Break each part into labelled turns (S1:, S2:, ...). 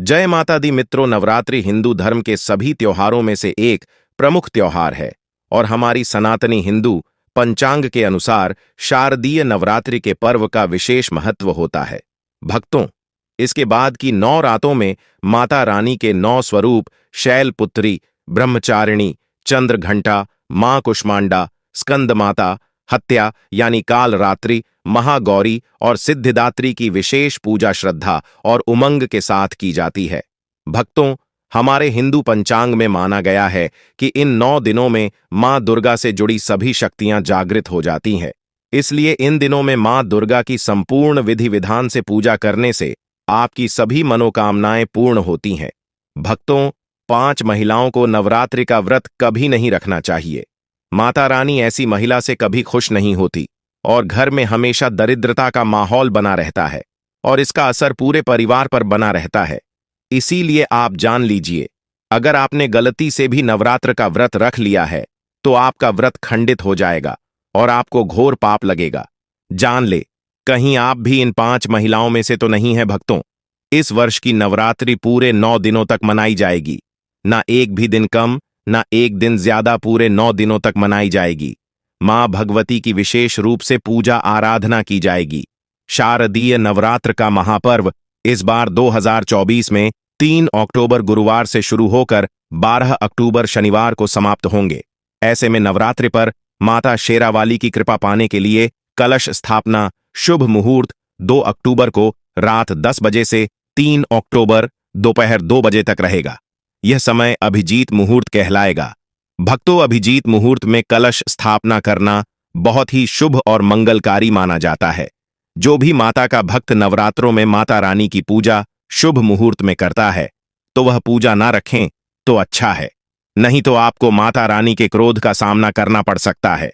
S1: जय माता दी मित्रों, नवरात्रि हिंदू धर्म के सभी त्योहारों में से एक प्रमुख त्योहार है और हमारी सनातनी हिंदू पंचांग के अनुसार शारदीय नवरात्रि के पर्व का विशेष महत्व होता है। भक्तों, इसके बाद की 9 रातों में माता रानी के 9 स्वरूप शैलपुत्री, ब्रह्मचारिणी, चंद्रघंटा, मां कुष्मांडा, स्कंद माता, हत्या यानी काल रात्रि, महागौरी और सिद्धिदात्री की विशेष पूजा श्रद्धा और उमंग के साथ की जाती है। भक्तों, हमारे हिंदू पंचांग में माना गया है कि इन 9 दिनों में मां दुर्गा से जुड़ी सभी शक्तियां जागृत हो जाती हैं। इसलिए इन दिनों में मां दुर्गा की संपूर्ण विधि विधान से पूजा करने से आपकी सभी मनोकामनाएं पूर्ण होती हैं। भक्तों, 5 महिलाओं को नवरात्रि का व्रत कभी नहीं रखना चाहिए। माता रानी ऐसी महिला से कभी खुश नहीं होती और घर में हमेशा दरिद्रता का माहौल बना रहता है और इसका असर पूरे परिवार पर बना रहता है। इसीलिए आप जान लीजिए, अगर आपने गलती से भी नवरात्र का व्रत रख लिया है तो आपका व्रत खंडित हो जाएगा और आपको घोर पाप लगेगा। जान ले, कहीं आप भी इन 5 महिलाओं में से तो नहीं है। भक्तों, इस वर्ष की नवरात्रि पूरे 9 दिनों तक मनाई जाएगी। ना एक भी दिन कम, ना एक दिन ज्यादा, पूरे 9 दिनों तक मनाई जाएगी। मां भगवती की विशेष रूप से पूजा आराधना की जाएगी। शारदीय नवरात्र का महापर्व इस बार 2024 में 3 अक्टूबर गुरुवार से शुरू होकर 12 अक्टूबर शनिवार को समाप्त होंगे। ऐसे में नवरात्रि पर माता शेरावाली की कृपा पाने के लिए कलश स्थापना शुभ मुहूर्त 2 अक्टूबर को रात 10 बजे से 3 अक्टूबर दोपहर 2 बजे तक रहेगा। यह समय अभिजीत मुहूर्त कहलाएगा। भक्तों, अभिजीत मुहूर्त में कलश स्थापना करना बहुत ही शुभ और मंगलकारी माना जाता है। जो भी माता का भक्त नवरात्रों में माता रानी की पूजा शुभ मुहूर्त में करता है तो वह पूजा ना रखें तो अच्छा है, नहीं तो आपको माता रानी के क्रोध का सामना करना पड़ सकता है।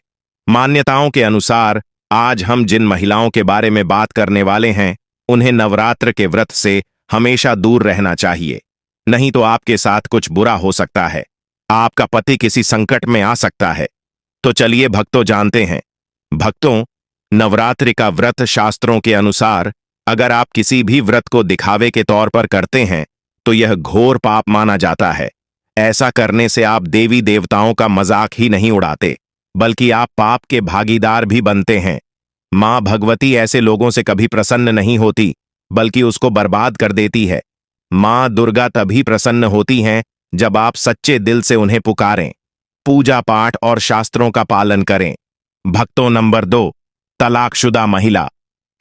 S1: मान्यताओं के अनुसार आज हम जिन महिलाओं के बारे में बात करने वाले हैं, उन्हें नवरात्र के व्रत से हमेशा दूर रहना चाहिए, नहीं तो आपके साथ कुछ बुरा हो सकता है। आपका पति किसी संकट में आ सकता है। तो चलिए भक्तों, जानते हैं। भक्तों, नवरात्रि का व्रत शास्त्रों के अनुसार अगर आप किसी भी व्रत को दिखावे के तौर पर करते हैं तो यह घोर पाप माना जाता है। ऐसा करने से आप देवी देवताओं का मजाक ही नहीं उड़ाते, बल्कि आप पाप के भागीदार भी बनते हैं। मां भगवती ऐसे लोगों से कभी प्रसन्न नहीं होती, बल्कि उसको बर्बाद कर देती है। मां दुर्गा तभी प्रसन्न होती हैं जब आप सच्चे दिल से उन्हें पुकारें, पूजा पाठ और शास्त्रों का पालन करें। भक्तों, नंबर 2, तलाकशुदा महिला।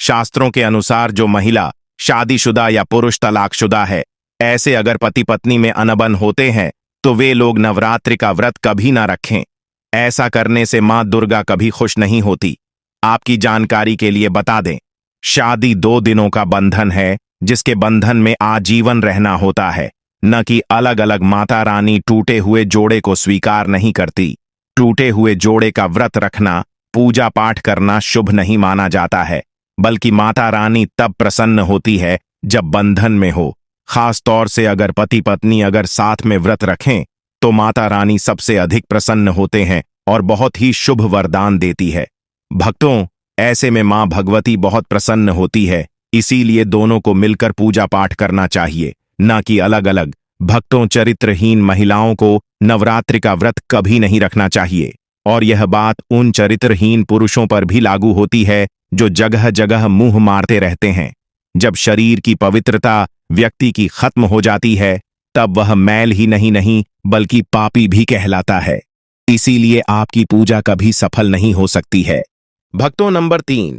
S1: शास्त्रों के अनुसार जो महिला शादीशुदा या पुरुष तलाकशुदा है, ऐसे अगर पति पत्नी में अनबन होते हैं तो वे लोग नवरात्रि का व्रत कभी ना रखें। ऐसा करने से मां दुर्गा कभी खुश नहीं होती। आपकी जानकारी के लिए बता दें, शादी 2 दिनों का बंधन है जिसके बंधन में आजीवन रहना होता है, न कि अलग अलग। माता रानी टूटे हुए जोड़े को स्वीकार नहीं करती। टूटे हुए जोड़े का व्रत रखना, पूजा पाठ करना शुभ नहीं माना जाता है, बल्कि माता रानी तब प्रसन्न होती है जब बंधन में हो। खास तौर से अगर पति पत्नी अगर साथ में व्रत रखें तो माता रानी सबसे अधिक प्रसन्न होते हैं और बहुत ही शुभ वरदान देती है। भक्तों, ऐसे में मां भगवती बहुत प्रसन्न होती है, इसीलिए दोनों को मिलकर पूजा पाठ करना चाहिए, न कि अलग अलग। भक्तों, चरित्रहीन महिलाओं को नवरात्रि का व्रत कभी नहीं रखना चाहिए और यह बात उन चरित्रहीन पुरुषों पर भी लागू होती है जो जगह जगह मुंह मारते रहते हैं। जब शरीर की पवित्रता व्यक्ति की खत्म हो जाती है तब वह मैल ही नहीं बल्कि पापी भी कहलाता है। इसीलिए आपकी पूजा कभी सफल नहीं हो सकती है। भक्तों, नंबर 3,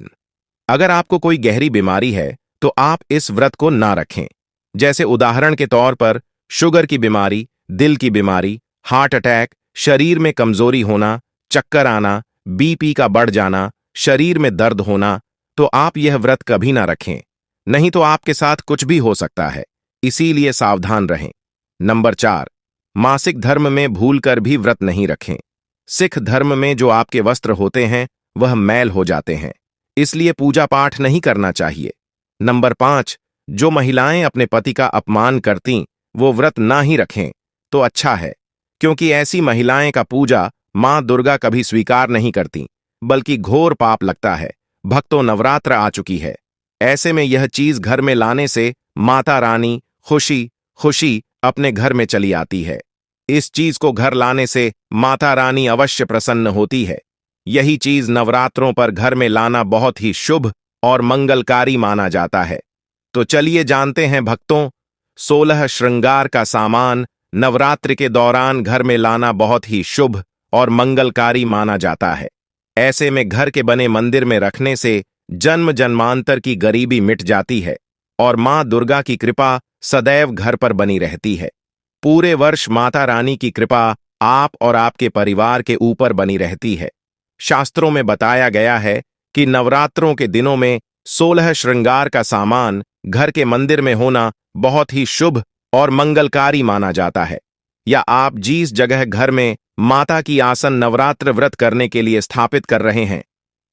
S1: अगर आपको कोई गहरी बीमारी है तो आप इस व्रत को ना रखें। जैसे उदाहरण के तौर पर शुगर की बीमारी, दिल की बीमारी, हार्ट अटैक, शरीर में कमजोरी होना, चक्कर आना, बीपी का बढ़ जाना, शरीर में दर्द होना, तो आप यह व्रत कभी ना रखें, नहीं तो आपके साथ कुछ भी हो सकता है। इसीलिए सावधान रहें। नंबर 4, मासिक धर्म में भूलकर भी व्रत नहीं रखें। सिख धर्म में जो आपके वस्त्र होते हैं वह मैल हो जाते हैं, इसलिए पूजा पाठ नहीं करना चाहिए। नंबर 5, जो महिलाएं अपने पति का अपमान करती वो व्रत ना ही रखें तो अच्छा है, क्योंकि ऐसी महिलाएं का पूजा मां दुर्गा कभी स्वीकार नहीं करती, बल्कि घोर पाप लगता है। भक्तों, नवरात्र आ चुकी है, ऐसे में यह चीज घर में लाने से माता रानी खुशी, खुशी अपने घर में चली आती है। इस चीज को घर लाने से माता रानी अवश्य प्रसन्न होती है। यही चीज नवरात्रों पर घर में लाना बहुत ही शुभ और मंगलकारी माना जाता है। तो चलिए जानते हैं भक्तों, 16 श्रृंगार का सामान नवरात्रि के दौरान घर में लाना बहुत ही शुभ और मंगलकारी माना जाता है। ऐसे में घर के बने मंदिर में रखने से जन्म जन्मांतर की गरीबी मिट जाती है और मां दुर्गा की कृपा सदैव घर पर बनी रहती है। पूरे वर्ष माता रानी की कृपा आप और आपके परिवार के ऊपर बनी रहती है। शास्त्रों में बताया गया है कि नवरात्रों के दिनों में 16 श्रृंगार का सामान घर के मंदिर में होना बहुत ही शुभ और मंगलकारी माना जाता है। या आप जिस जगह घर में माता की आसन नवरात्र व्रत करने के लिए स्थापित कर रहे हैं,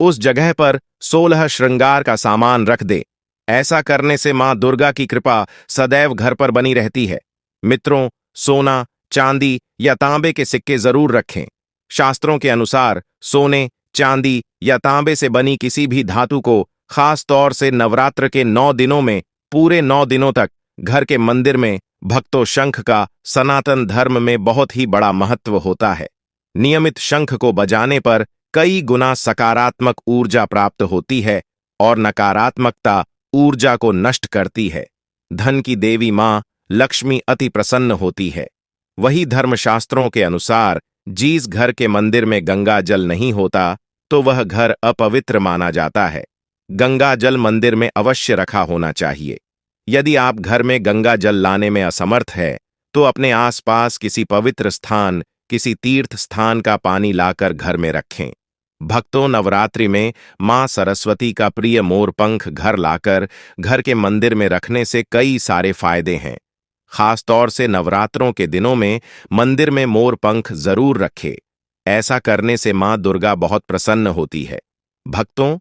S1: उस जगह पर 16 श्रृंगार का सामान रख दे। ऐसा करने से मां दुर्गा की कृपा सदैव घर पर बनी रहती है। मित्रों, सोना, चांदी या तांबे के सिक्के जरूर रखें। शास्त्रों के अनुसार सोने, चांदी या तांबे से बनी किसी भी धातु को खास तौर से नवरात्र के 9 दिनों में पूरे 9 दिनों तक घर के मंदिर में भक्तों शंख का सनातन धर्म में बहुत ही बड़ा महत्व होता है। नियमित शंख को बजाने पर कई गुना सकारात्मक ऊर्जा प्राप्त होती है और नकारात्मकता ऊर्जा को नष्ट करती है। धन की देवी मां लक्ष्मी अति प्रसन्न होती है। वही धर्मशास्त्रों के अनुसार जिस घर के मंदिर में गंगा जल नहीं होता तो वह घर अपवित्र माना जाता है। गंगा जल मंदिर में अवश्य रखा होना चाहिए। यदि आप घर में गंगा जल लाने में असमर्थ है तो अपने आसपास किसी पवित्र स्थान, किसी तीर्थ स्थान का पानी लाकर घर में रखें। भक्तों, नवरात्रि में मां सरस्वती का प्रिय मोरपंख घर लाकर घर के मंदिर में रखने से कई सारे फायदे हैं। खास तौर से नवरात्रों के दिनों में मंदिर में मोरपंख जरूर रखे। ऐसा करने से मां दुर्गा बहुत प्रसन्न होती है। भक्तों,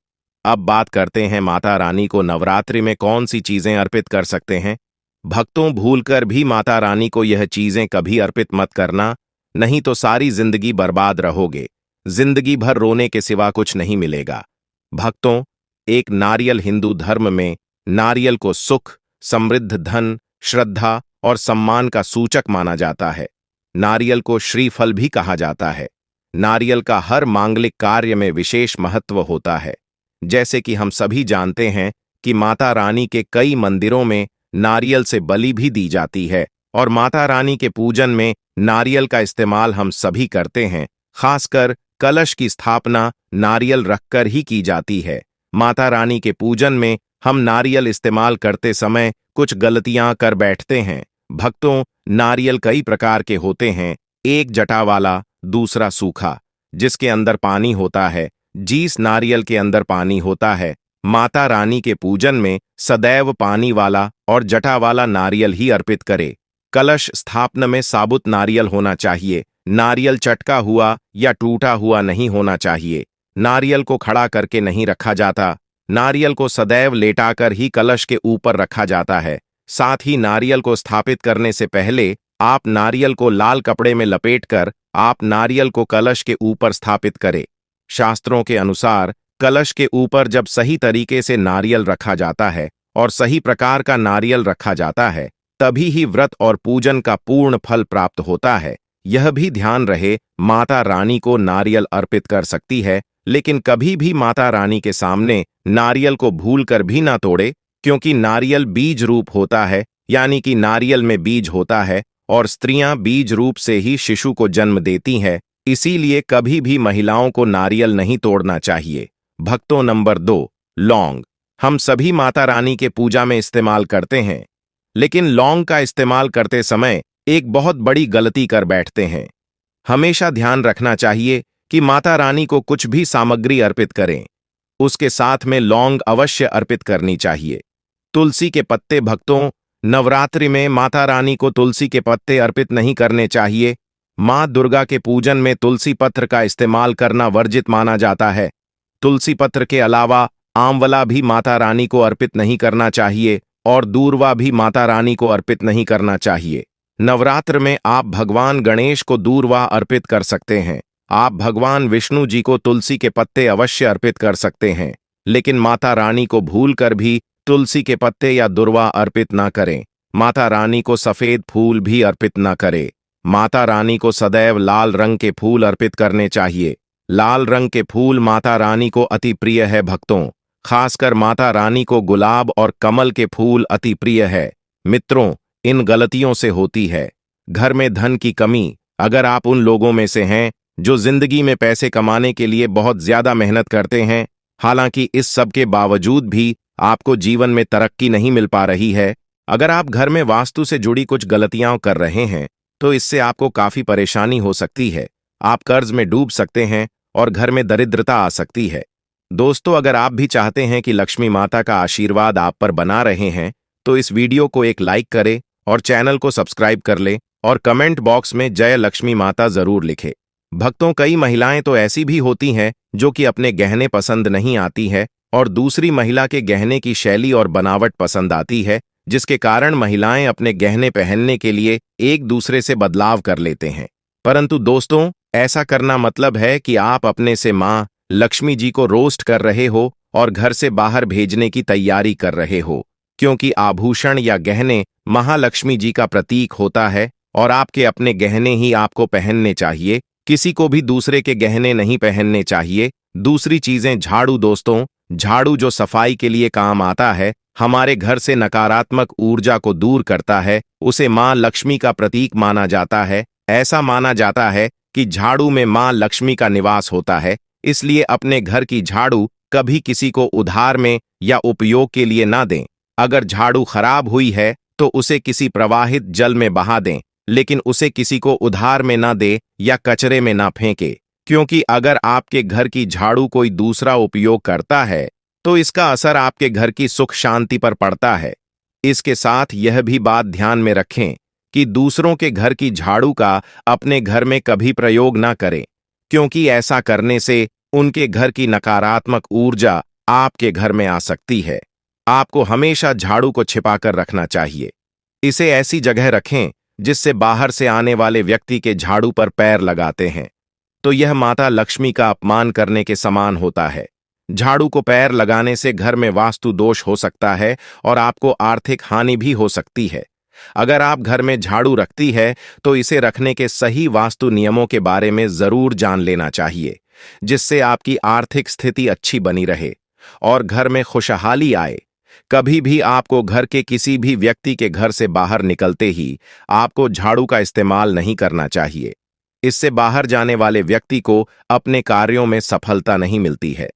S1: अब बात करते हैं माता रानी को नवरात्रि में कौन सी चीजें अर्पित कर सकते हैं। भक्तों, भूलकर भी माता रानी को यह चीजें कभी अर्पित मत करना, नहीं तो सारी जिंदगी बर्बाद रहोगे। जिंदगी भर रोने के सिवा कुछ नहीं मिलेगा। भक्तों, एक नारियल हिंदू धर्म में नारियल को सुख, समृद्ध, धन, श्रद्धा और सम्मान का सूचक माना जाता है। नारियल को श्रीफल भी कहा जाता है। नारियल का हर मांगलिक कार्य में विशेष महत्व होता है। जैसे कि हम सभी जानते हैं कि माता रानी के कई मंदिरों में नारियल से बलि भी दी जाती है और माता रानी के पूजन में नारियल का इस्तेमाल हम सभी करते हैं। खासकर कलश की स्थापना नारियल रखकर ही की जाती है। माता रानी के पूजन में हम नारियल इस्तेमाल करते समय कुछ गलतियां कर बैठते हैं। भक्तों, नारियल कई प्रकार के होते हैं। एक जटा वाला, दूसरा सूखा, जिसके अंदर पानी होता है। जिस नारियल के अंदर पानी होता है, माता रानी के पूजन में सदैव पानी वाला और जटा वाला नारियल ही अर्पित करे। कलश स्थापना में साबुत नारियल होना चाहिए। नारियल चटका हुआ या टूटा हुआ नहीं होना चाहिए। नारियल को खड़ा करके नहीं रखा जाता। नारियल को सदैव लेटाकर ही कलश के ऊपर रखा जाता है। साथ ही नारियल को स्थापित करने से पहले आप नारियल को लाल कपड़े में लपेटकर आप नारियल को कलश के ऊपर स्थापित करें। शास्त्रों के अनुसार कलश के ऊपर जब सही तरीके से नारियल रखा जाता है और सही प्रकार का नारियल रखा जाता है, तभी ही व्रत और पूजन का पूर्ण फल प्राप्त होता है। यह भी ध्यान रहे, माता रानी को नारियल अर्पित कर सकती है, लेकिन कभी भी माता रानी के सामने नारियल को भूलकर भी ना तोड़े, क्योंकि नारियल बीज रूप होता है, यानी कि नारियल में बीज होता है और स्त्रियां बीज रूप से ही शिशु को जन्म देती हैं। इसीलिए कभी भी महिलाओं को नारियल नहीं तोड़ना चाहिए। भक्तों, नंबर 2, लौंग। हम सभी माता रानी के पूजा में इस्तेमाल करते हैं, लेकिन लौंग का इस्तेमाल करते समय एक बहुत बड़ी गलती कर बैठते हैं। हमेशा ध्यान रखना चाहिए कि माता रानी को कुछ भी सामग्री अर्पित करें, उसके साथ में लौंग अवश्य अर्पित करनी चाहिए। तुलसी के पत्ते। भक्तों, नवरात्रि में माता रानी को तुलसी के पत्ते अर्पित नहीं करने चाहिए। मां दुर्गा के पूजन में तुलसी पत्र का इस्तेमाल करना वर्जित माना जाता है। तुलसी पत्र के अलावा आंवला भी माता रानी को अर्पित नहीं करना चाहिए और दूर्वा भी माता रानी को अर्पित नहीं करना चाहिए। नवरात्र में आप भगवान गणेश को दूर्वा अर्पित कर सकते हैं। आप भगवान विष्णु जी को तुलसी के पत्ते अवश्य अर्पित कर सकते हैं, लेकिन माता रानी को भूलकर भी तुलसी के पत्ते या दूर्वा अर्पित ना करें। माता रानी को सफेद फूल भी अर्पित न करे। माता रानी को सदैव लाल रंग के फूल अर्पित करने चाहिए। लाल रंग के फूल माता रानी को अति प्रिय है भक्तों। खासकर माता रानी को गुलाब और कमल के फूल अति प्रिय है। मित्रों, इन गलतियों से होती है घर में धन की कमी। अगर आप उन लोगों में से हैं जो जिंदगी में पैसे कमाने के लिए बहुत ज्यादा मेहनत करते हैं, हालांकि इस सब के बावजूद भी आपको जीवन में तरक्की नहीं मिल पा रही है, अगर आप घर में वास्तु से जुड़ी कुछ गलतियां कर रहे हैं तो इससे आपको काफी परेशानी हो सकती है। आप कर्ज में डूब सकते हैं और घर में दरिद्रता आ सकती है। दोस्तों, अगर आप भी चाहते हैं कि लक्ष्मी माता का आशीर्वाद आप पर बना रहे हैं तो इस वीडियो को एक लाइक करें और चैनल को सब्सक्राइब कर लें और कमेंट बॉक्स में जय लक्ष्मी माता जरूर लिखें। भक्तों, कई महिलाएं तो ऐसी भी होती हैं जो कि अपने गहने पसंद नहीं आती है और दूसरी महिला के गहने की शैली और बनावट पसंद आती है, जिसके कारण महिलाएं अपने गहने पहनने के लिए एक दूसरे से बदलाव कर लेते हैं। परंतु दोस्तों, ऐसा करना मतलब है कि आप अपने से मां लक्ष्मी जी को रोस्ट कर रहे हो और घर से बाहर भेजने की तैयारी कर रहे हो, क्योंकि आभूषण या गहने महालक्ष्मी जी का प्रतीक होता है और आपके अपने गहने ही आपको पहनने चाहिए। किसी को भी दूसरे के गहने नहीं पहनने चाहिए। दूसरी चीजें, झाड़ू दोस्तों, झाड़ू जो सफाई के लिए काम आता है, हमारे घर से नकारात्मक ऊर्जा को दूर करता है, उसे मां लक्ष्मी का प्रतीक माना जाता है। ऐसा माना जाता है कि झाड़ू में मां लक्ष्मी का निवास होता है, इसलिए अपने घर की झाड़ू कभी किसी को उधार में या उपयोग के लिए ना दें। अगर झाड़ू खराब हुई है तो उसे किसी प्रवाहित जल में बहा दें, लेकिन उसे किसी को उधार में ना दे या कचरे में ना फेंके, क्योंकि अगर आपके घर की झाड़ू कोई दूसरा उपयोग करता है तो इसका असर आपके घर की सुख शांति पर पड़ता है। इसके साथ यह भी बात ध्यान में रखें कि दूसरों के घर की झाड़ू का अपने घर में कभी प्रयोग ना करें, क्योंकि ऐसा करने से उनके घर की नकारात्मक ऊर्जा आपके घर में आ सकती है। आपको हमेशा झाड़ू को छिपाकर रखना चाहिए। इसे ऐसी जगह रखें जिससे बाहर से आने वाले व्यक्ति के झाड़ू पर पैर लगाते हैं तो यह माता लक्ष्मी का अपमान करने के समान होता है। झाड़ू को पैर लगाने से घर में वास्तु दोष हो सकता है और आपको आर्थिक हानि भी हो सकती है। अगर आप घर में झाड़ू रखती है तो इसे रखने के सही वास्तु नियमों के बारे में जरूर जान लेना चाहिए, जिससे आपकी आर्थिक स्थिति अच्छी बनी रहे और घर में खुशहाली आए। कभी भी आपको घर के किसी भी व्यक्ति के घर से बाहर निकलते ही आपको झाड़ू का इस्तेमाल नहीं करना चाहिए। इससे बाहर जाने वाले व्यक्ति को अपने कार्यों में सफलता नहीं मिलती है।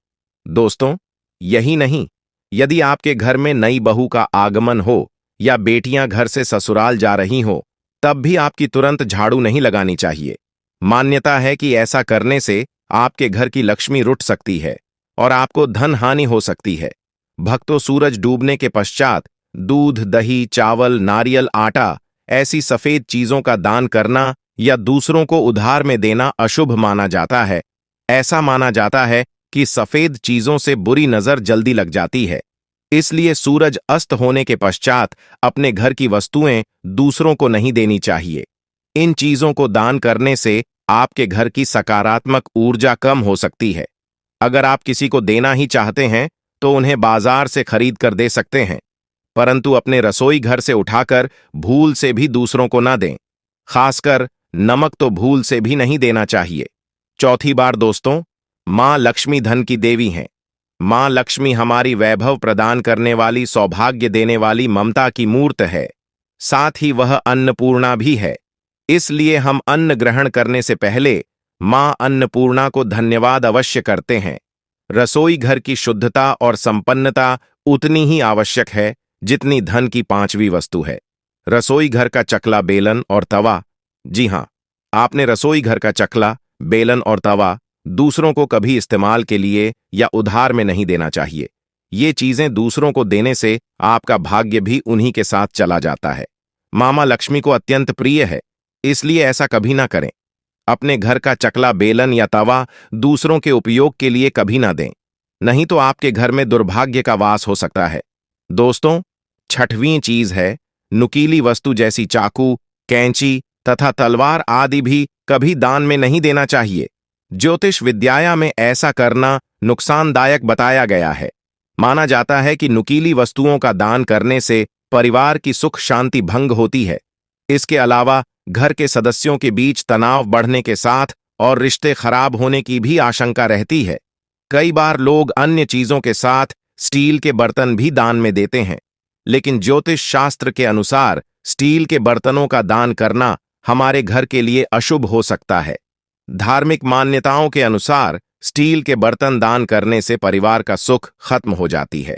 S1: दोस्तों, यही नहीं, यदि आपके घर में नई बहू का आगमन हो या बेटियां घर से ससुराल जा रही हो, तब भी आपकी तुरंत झाड़ू नहीं लगानी चाहिए। मान्यता है कि ऐसा करने से आपके घर की लक्ष्मी रुठ सकती है और आपको धन हानि हो सकती है। भक्तों, सूरज डूबने के पश्चात दूध, दही, चावल, नारियल, आटा ऐसी सफेद चीजों का दान करना या दूसरों को उधार में देना अशुभ माना जाता है। ऐसा माना जाता है कि सफेद चीजों से बुरी नजर जल्दी लग जाती है, इसलिए सूरज अस्त होने के पश्चात अपने घर की वस्तुएं दूसरों को नहीं देनी चाहिए। इन चीजों को दान करने से आपके घर की सकारात्मक ऊर्जा कम हो सकती है। अगर आप किसी को देना ही चाहते हैं तो उन्हें बाजार से खरीद कर दे सकते हैं, परंतु अपने रसोई घर से उठाकर भूल से भी दूसरों को ना दें। खासकर नमक तो भूल से भी नहीं देना चाहिए। चौथी बार दोस्तों, मां लक्ष्मी धन की देवी हैं। मां लक्ष्मी हमारी वैभव प्रदान करने वाली, सौभाग्य देने वाली ममता की मूर्त है। साथ ही वह अन्नपूर्णा भी है। इसलिए हम अन्न ग्रहण करने से पहले मां अन्नपूर्णा को धन्यवाद अवश्य करते हैं। रसोई घर की शुद्धता और संपन्नता उतनी ही आवश्यक है जितनी धन की पांचवी वस्तु है, रसोई घर का चकला, बेलन और तवा। जी हां, आपने रसोई घर का चकला, बेलन और तवा दूसरों को कभी इस्तेमाल के लिए या उधार में नहीं देना चाहिए। ये चीजें दूसरों को देने से आपका भाग्य भी उन्हीं के साथ चला जाता है। मां लक्ष्मी को अत्यंत प्रिय है, इसलिए ऐसा कभी ना करें। अपने घर का चकला, बेलन या तवा दूसरों के उपयोग के लिए कभी ना दें, नहीं तो आपके घर में दुर्भाग्य का वास हो सकता है। दोस्तों, छठवीं चीज है नुकीली वस्तु जैसी चाकू, कैंची तथा तलवार आदि भी कभी दान में नहीं देना चाहिए। ज्योतिष विद्या में ऐसा करना नुकसानदायक बताया गया है। माना जाता है कि नुकीली वस्तुओं का दान करने से परिवार की सुख शांति भंग होती है। इसके अलावा घर के सदस्यों के बीच तनाव बढ़ने के साथ और रिश्ते खराब होने की भी आशंका रहती है। कई बार लोग अन्य चीजों के साथ स्टील के बर्तन भी दान में देते हैं, लेकिन ज्योतिष शास्त्र के अनुसार स्टील के बर्तनों का दान करना हमारे घर के लिए अशुभ हो सकता है। धार्मिक मान्यताओं के अनुसार स्टील के बर्तन दान करने से परिवार का सुख खत्म हो जाती है।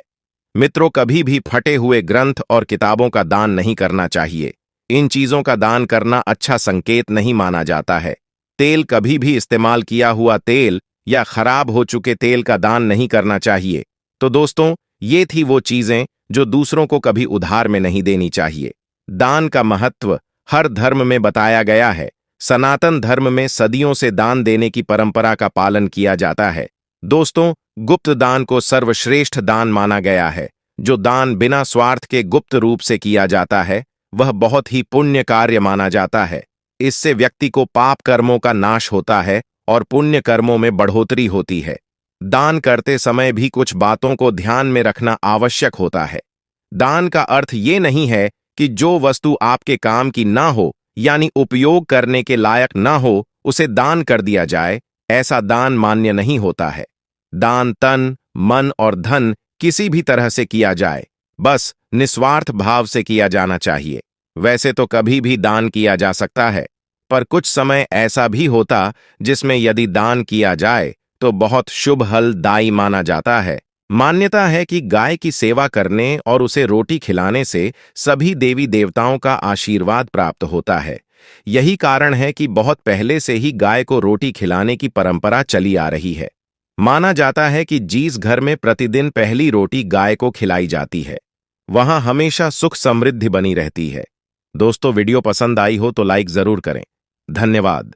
S1: मित्रों, कभी भी फटे हुए ग्रंथ और किताबों का दान नहीं करना चाहिए। इन चीजों का दान करना अच्छा संकेत नहीं माना जाता है। तेल, कभी भी इस्तेमाल किया हुआ तेल या खराब हो चुके तेल का दान नहीं करना चाहिए। तो दोस्तों, ये थी वो चीजें जो दूसरों को कभी उधार में नहीं देनी चाहिए। दान का महत्व हर धर्म में बताया गया है। सनातन धर्म में सदियों से दान देने की परंपरा का पालन किया जाता है। दोस्तों, गुप्त दान को सर्वश्रेष्ठ दान माना गया है। जो दान बिना स्वार्थ के गुप्त रूप से किया जाता है, वह बहुत ही पुण्य कार्य माना जाता है। इससे व्यक्ति को पाप कर्मों का नाश होता है और पुण्य कर्मों में बढ़ोतरी होती है। दान करते समय भी कुछ बातों को ध्यान में रखना आवश्यक होता है। दान का अर्थ ये नहीं है कि जो वस्तु आपके काम की ना हो, यानी उपयोग करने के लायक ना हो, उसे दान कर दिया जाए। ऐसा दान मान्य नहीं होता है। दान तन, मन और धन किसी भी तरह से किया जाए, बस निस्वार्थ भाव से किया जाना चाहिए। वैसे तो कभी भी दान किया जा सकता है, पर कुछ समय ऐसा भी होता जिसमें यदि दान किया जाए तो बहुत शुभ फलदायी माना जाता है। मान्यता है कि गाय की सेवा करने और उसे रोटी खिलाने से सभी देवी देवताओं का आशीर्वाद प्राप्त होता है। यही कारण है कि बहुत पहले से ही गाय को रोटी खिलाने की परंपरा चली आ रही है। माना जाता है कि जिस घर में प्रतिदिन पहली रोटी गाय को खिलाई जाती है, वहां हमेशा सुख समृद्धि बनी रहती है। दोस्तों, वीडियो पसंद आई हो तो लाइक जरूर करें। धन्यवाद।